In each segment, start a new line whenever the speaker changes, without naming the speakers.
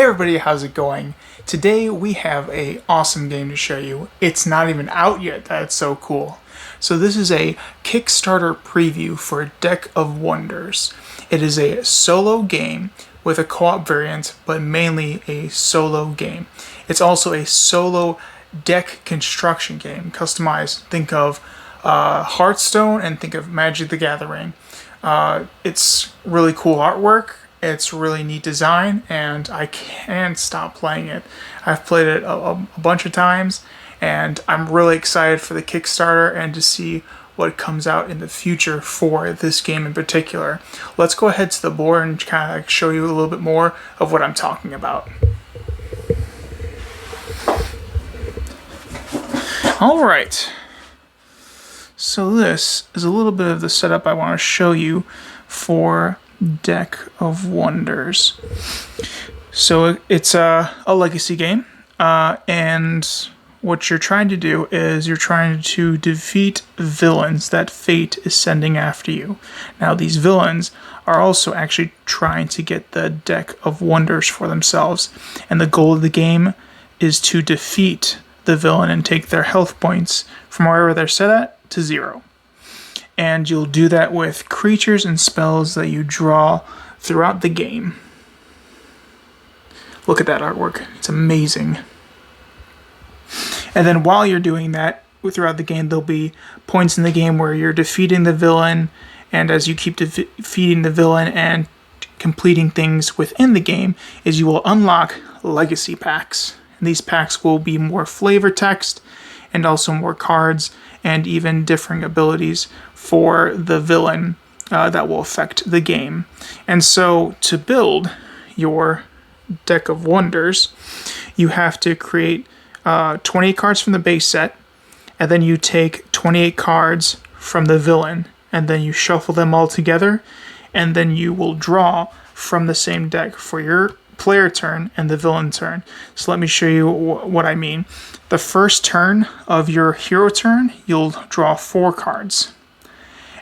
Hey everybody, how's it going? Today we have a awesome game to show you. It's not even out yet, that's so cool. So this is a Kickstarter preview for Deck of Wonders. It is a solo game with a co-op variant, but mainly a solo game. It's also a solo deck construction game, customized. Think of Hearthstone and think of Magic the Gathering. It's really cool artwork. It's really neat design, and I can't stop playing it. I've played it a bunch of times, and I'm really excited for the Kickstarter and to see what comes out in the future for this game in particular. Let's go ahead to the board and kind of show you a little bit more of what I'm talking about. Alright, so this is a little bit of the setup I want to show you for Deck of Wonders. So it's a legacy game, and what you're trying to do is you're trying to defeat villains that fate is sending after you. Now these villains are also actually trying to get the Deck of Wonders for themselves, and the goal of the game is to defeat the villain and take their health points from wherever they're set at to 0. And you'll do that with creatures and spells that you draw throughout the game. Look at that artwork. It's amazing. And then while you're doing that, throughout the game, there'll be points in the game where you're defeating the villain, and as you keep defeating the villain and completing things within the game, is you will unlock legacy packs. And these packs will be more flavor text and also more cards and even differing abilities for the villain that will affect the game. And so to build your Deck of Wonders, you have to create 28 cards from the base set, and then you take 28 cards from the villain, and then you shuffle them all together, and then you will draw from the same deck for your player turn and the villain turn. So let me show you what I mean. The first turn of your hero turn, you'll draw 4 cards.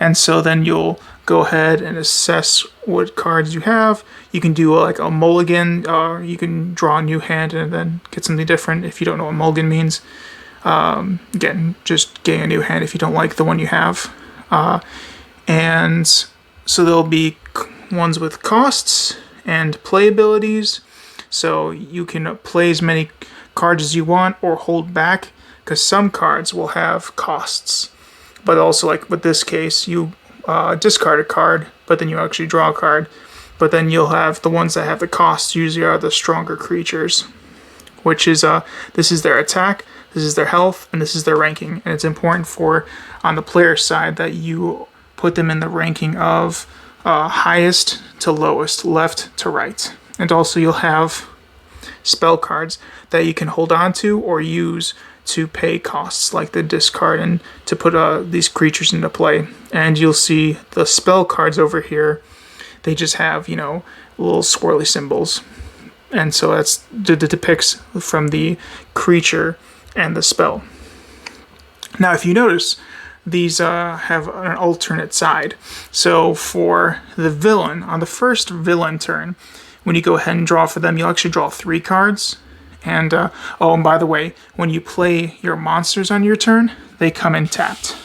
And so then you'll go ahead and assess what cards you have. You can do like a mulligan, or you can draw a new hand and then get something different if you don't know what mulligan means. Again, just getting a new hand if you don't like the one you have. And so there'll be ones with costs and play abilities, so you can play as many cards as you want or hold back, because some cards will have costs. But also, like with this case, you discard a card, but then you actually draw a card. But then you'll have the ones that have the costs usually are the stronger creatures, which is this is their attack, this is their health, and this is their ranking. And it's important for, on the player side, that you put them in the ranking of highest to lowest, left to right. And also you'll have spell cards that you can hold on to or use to pay costs, like the discard and to put these creatures into play. And you'll see the spell cards over here, they just have, you know, little swirly symbols. And so that's depicts from the creature and the spell. Now if you notice, these have an alternate side. So for the villain, on the first villain turn, when you go ahead and draw for them, you'll actually draw 3 cards. And and by the way, when you play your monsters on your turn, they come in tapped.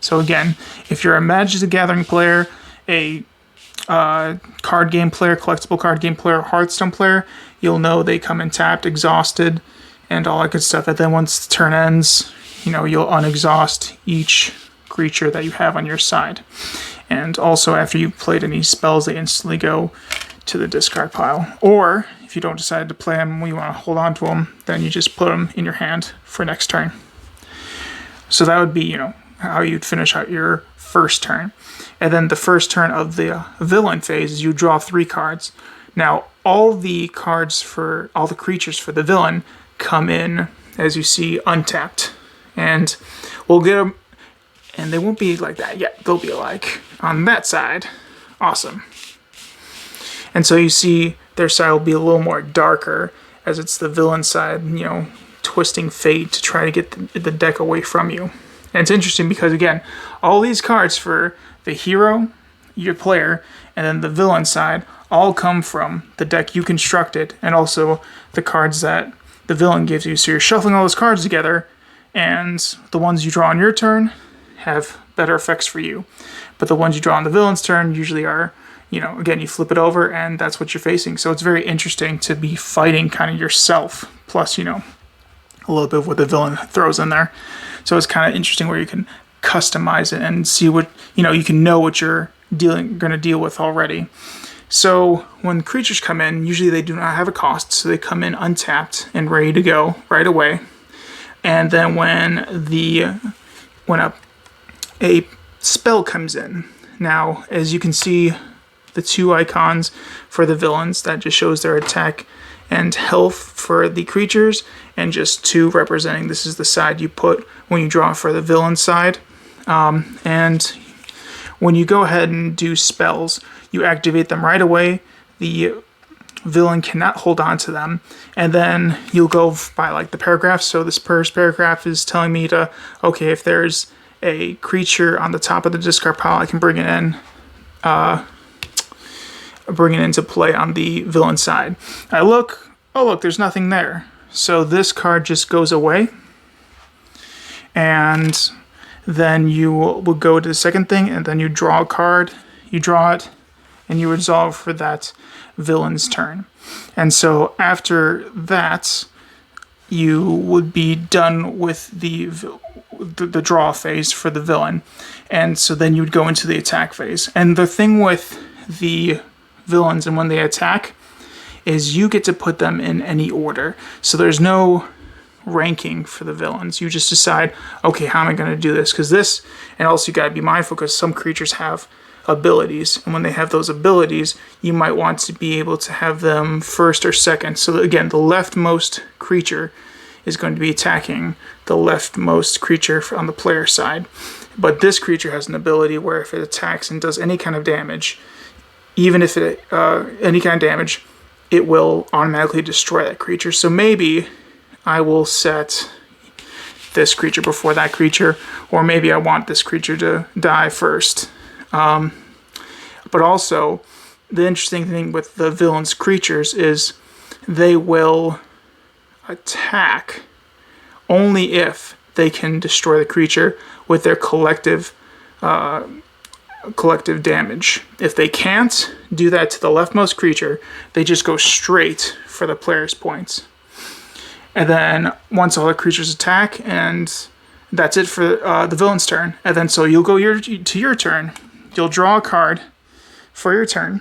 So again, if you're a Magic the Gathering player, a card game player, collectible card game player, Hearthstone player, you'll know they come in tapped, exhausted, and all that good stuff. And then once the turn ends, you know, you'll unexhaust each creature that you have on your side. And also after you've played any spells, they instantly go to the discard pile. Or if you don't decide to play them, you want to hold on to them, then you just put them in your hand for next turn. So that would be, you know, how you'd finish out your first turn. And then the first turn of the villain phase is you draw 3 cards. Now all the cards for all the creatures for the villain come in, as you see, untapped. And we'll get them, and they won't be like that yet. They'll be like on that side. Awesome. And so you see their side will be a little more darker, as it's the villain side, you know, twisting fate to try to get the deck away from you. And it's interesting because, again, all these cards for the hero your player, and then the villain side all come from the deck you constructed, and also the cards that the villain gives you. So you're shuffling all those cards together, and the ones you draw on your turn have better effects for you. But the ones you draw on the villain's turn usually are, again, you flip it over and that's what you're facing. So it's very interesting to be fighting kind of yourself, plus, a little bit of what the villain throws in there. So it's kind of interesting where you can customize it and see what, you can know what you're going to deal with already. So when creatures come in, usually they do not have a cost, so they come in untapped and ready to go right away. And then when a spell comes in, now as you can see, the 2 icons for the villains, that just shows their attack and health for the creatures, and just 2 representing this is the side you put when you draw for the villain side. And when you go ahead and do spells, you activate them right away. The villain cannot hold on to them, and then you'll go by like the paragraph. So this first paragraph is telling me to, okay, if there's a creature on the top of the discard pile, I can bring it into play on the villain side. I look, there's nothing there. So this card just goes away, and then you will go to the second thing, and then you draw a card, you draw it, and you resolve for that villain's turn. And so after that, you would be done with the draw phase for the villain. And so then you would go into the attack phase. And the thing with the villains and when they attack is you get to put them in any order. So there's no ranking for the villains. You just decide, okay, how am I going to do this? Because this, and also you got to be mindful because some creatures have abilities, and when they have those abilities, you might want to be able to have them first or second. So again, the leftmost creature is going to be attacking the leftmost creature on the player side. But this creature has an ability where if it attacks and does any kind of damage, even if it any kind of damage, it will automatically destroy that creature. So maybe I will set this creature before that creature, or maybe I want this creature to die first. But also, the interesting thing with the villain's creatures is they will attack only if they can destroy the creature with their collective damage. If they can't do that to the leftmost creature, they just go straight for the player's points. And then once all the creatures attack, and that's it for the villain's turn. And then so you'll go to your turn. You'll draw a card for your turn,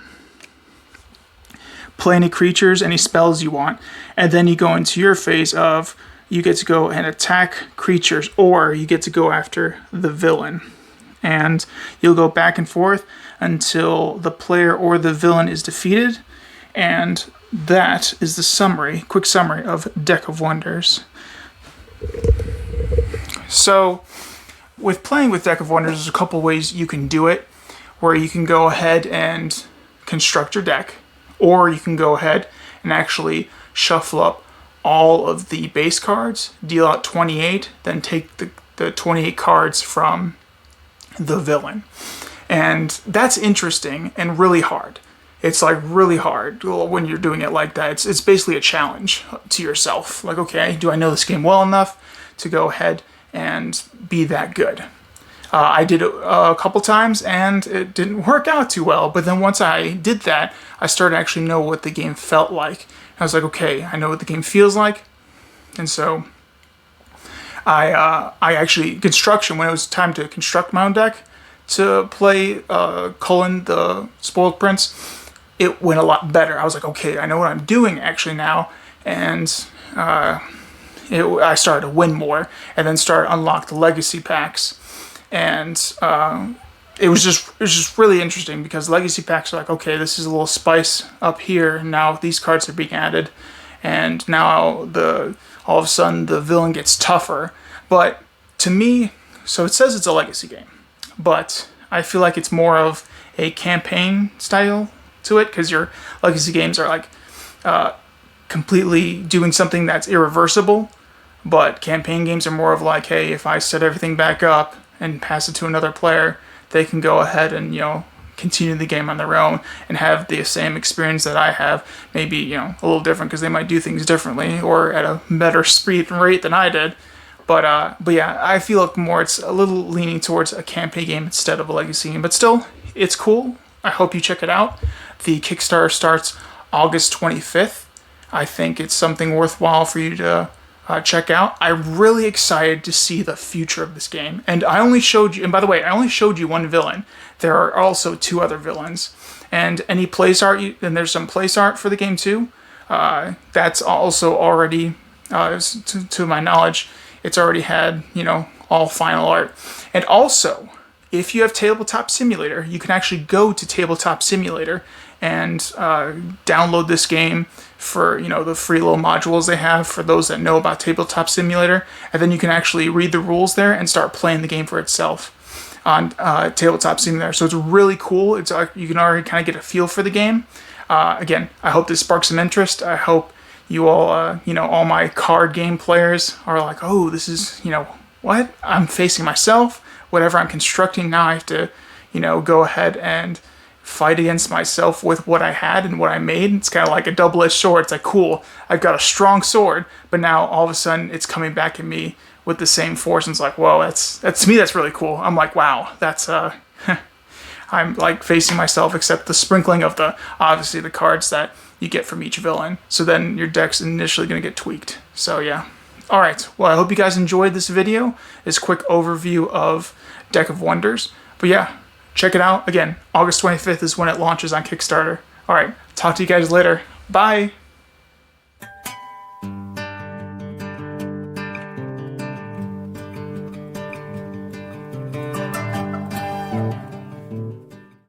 play any creatures, any spells you want, and then you go into your phase of you get to go and attack creatures, or you get to go after the villain. And you'll go back and forth until the player or the villain is defeated. And that is the quick summary of Deck of Wonders. So, with playing with Deck of Wonders, there's a couple ways you can do it, where you can go ahead and construct your deck, or you can go ahead and actually shuffle up all of the base cards, deal out 28, then take the 28 cards from the villain. And that's interesting and really hard. It's like really hard when you're doing it like that. It's basically a challenge to yourself. Like, okay, do I know this game well enough to go ahead and be that good? I did it a couple times and it didn't work out too well. But then once I did that, I started to actually know what the game felt like. I was like, okay, I know what the game feels like. And so I actually, when it was time to construct my own deck to play Cullen the Spoiled Prince, it went a lot better. I was like, okay, I know what I'm doing actually now. And I started to win more, and then started to unlock the legacy packs. And it was just really interesting because legacy packs are like, okay, this is a little spice up here. Now these cards are being added, and now all of a sudden the villain gets tougher. But to me, so it says it's a legacy game, but I feel like it's more of a campaign style to it, because your legacy games are like completely doing something that's irreversible, but campaign games are more of like, hey, if I set everything back up and pass it to another player, they can go ahead and continue the game on their own and have the same experience that I have. Maybe, you know, a little different because they might do things differently or at a better speed and rate than I did. But yeah, I feel like more it's a little leaning towards a campaign game instead of a legacy game. But still, it's cool. I hope you check it out. The Kickstarter starts August 25th. I think it's something worthwhile for you to check out. I'm really excited to see the future of this game. And I only showed you, and by the way, I only showed you one villain. There are also 2 other villains. And any place art, and there's some place art for the game too. That's also already, to my knowledge, it's already had, you know, all final art. And also, if you have Tabletop Simulator, you can actually go to Tabletop Simulator and download this game for, you know, the free little modules they have for those that know about Tabletop Simulator. And then you can actually read the rules there and start playing the game for itself on Tabletop Simulator. So it's really cool. It's you can already kind of get a feel for the game. Again, I hope this sparks some interest. I hope you all, you know, all my card game players are like, oh, this is, you know, what? I'm facing myself. Whatever I'm constructing now, I have to, you know, go ahead and fight against myself with what I had and what I made. It's kind of like a double-edged sword. It's like, cool, I've got a strong sword, but now all of a sudden it's coming back at me with the same force. And it's like, whoa, that's to me, that's really cool. I'm like, wow, that's, I'm like facing myself, except the sprinkling of the, obviously the cards that you get from each villain. So then your deck's initially going to get tweaked. So yeah. Alright, well I hope you guys enjoyed this video, this quick overview of Deck of Wonders. But yeah, check it out. Again, August 25th is when it launches on Kickstarter. Alright, talk to you guys later. Bye!